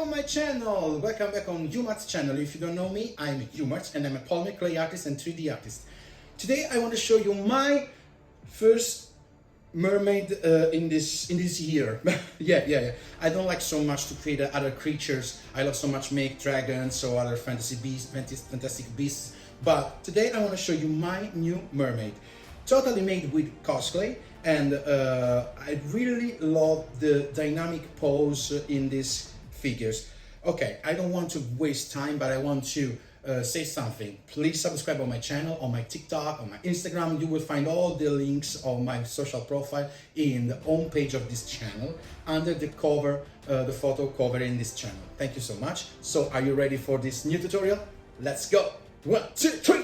on my channel! Welcome back on Umart's channel. If you don't know me, I'm Umart and I'm a polymer clay artist and 3D artist. Today I want to show you my first mermaid in this year. yeah. I don't like so much to create other creatures. I love so much make dragons or other fantastic beasts. But today I want to show you my new mermaid. Totally made with Cosclay, and I really love the dynamic pose in these figures. Okay, I don't want to waste time, but I want to say something. Please subscribe on my channel, on my TikTok, on my Instagram. You will find all the links of my social profile in the home page of this channel under the cover, the photo cover in this channel. Thank you so much. So are you ready for this new tutorial? Let's go. 1, 2, 3.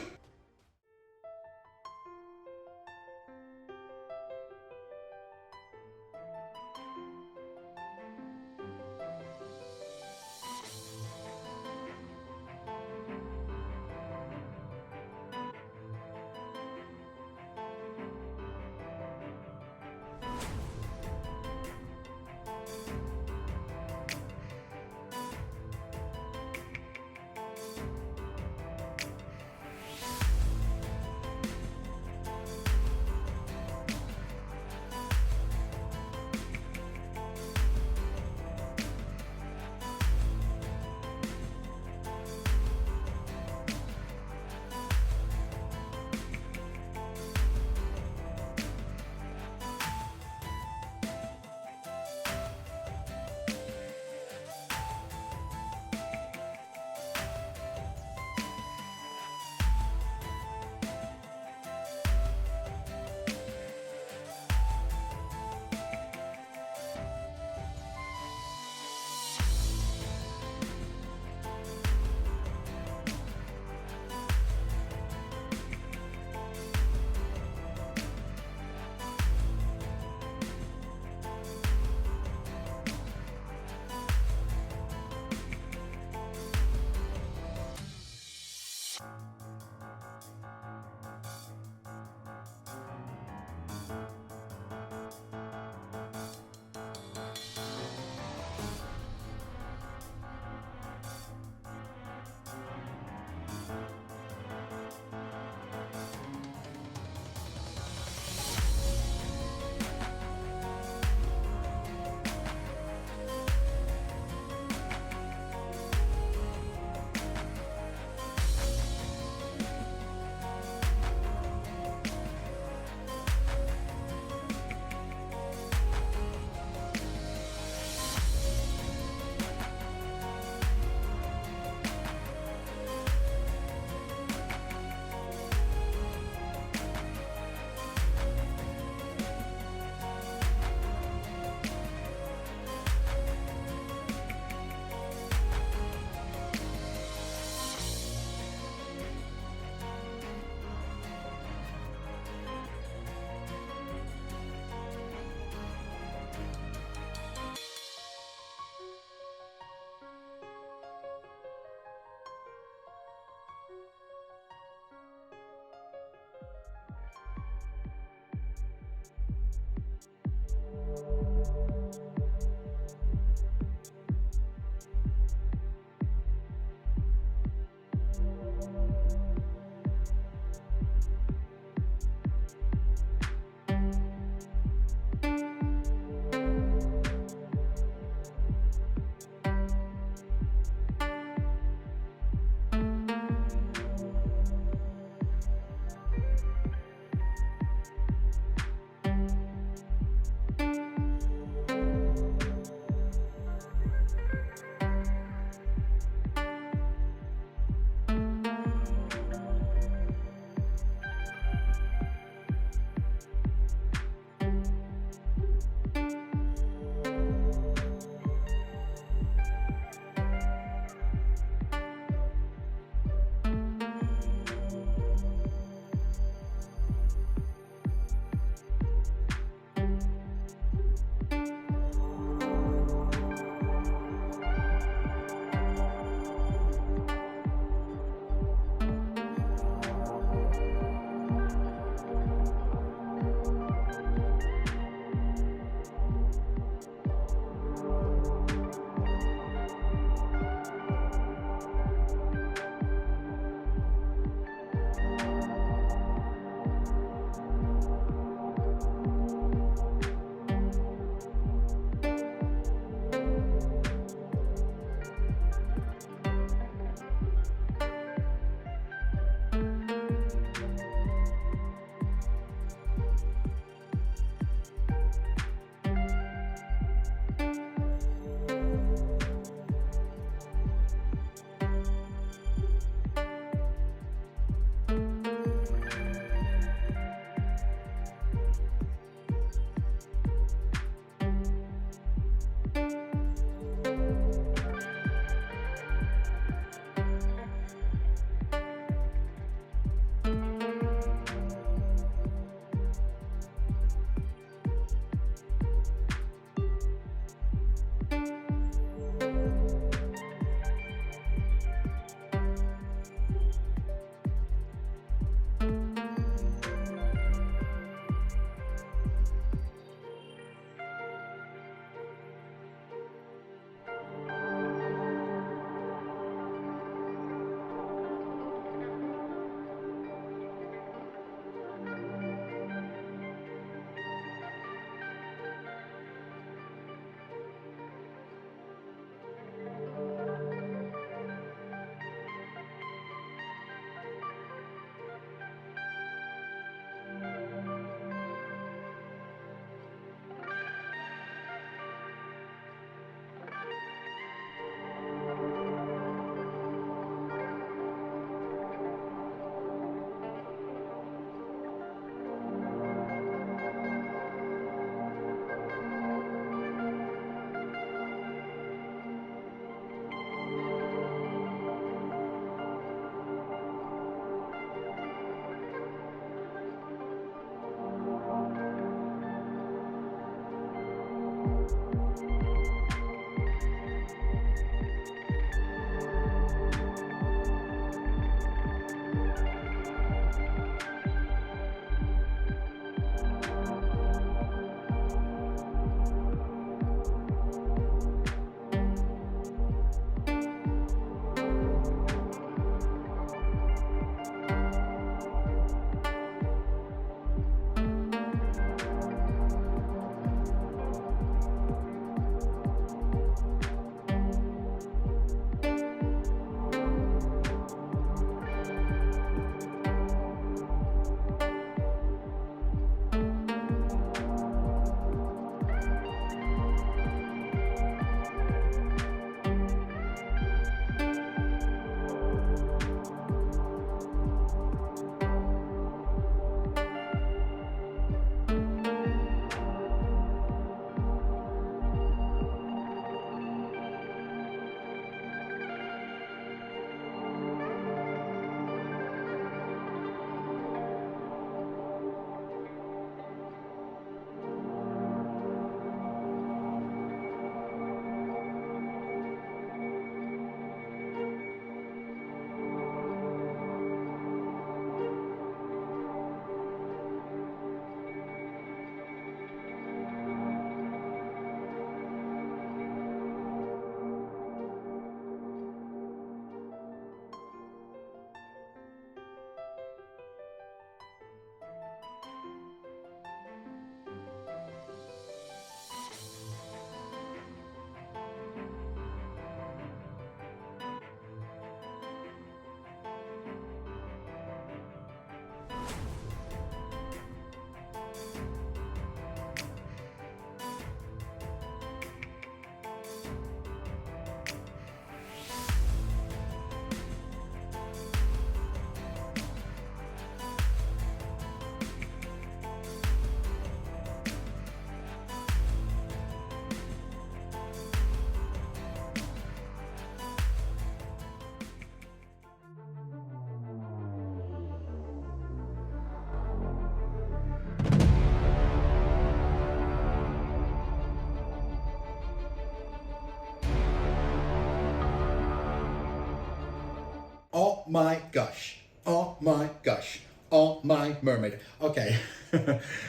my gosh. Oh my gosh. Oh my mermaid. Okay.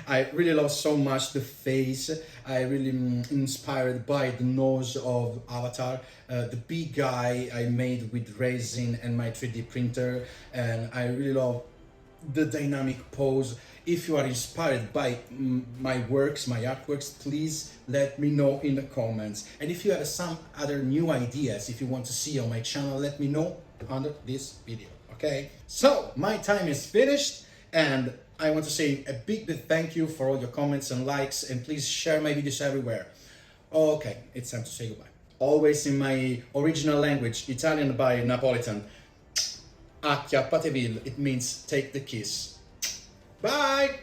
I really love so much the face. I really inspired by the nose of Avatar, the big guy I made with resin and my 3D printer, and I really love the dynamic pose. If you are inspired by my works, my artworks, please let me know in the comments. And if you have some other new ideas, if you want to see on my channel, let me know under this video, okay? So, my time is finished, and I want to say a big thank you for all your comments and likes, and please share my videos everywhere. Okay, it's time to say goodbye. Always in my original language, Italian by Napolitan. Acchiappateville, it means take the kiss. Bye!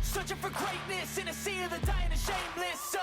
Searching for greatness in a sea of the dying and shameless.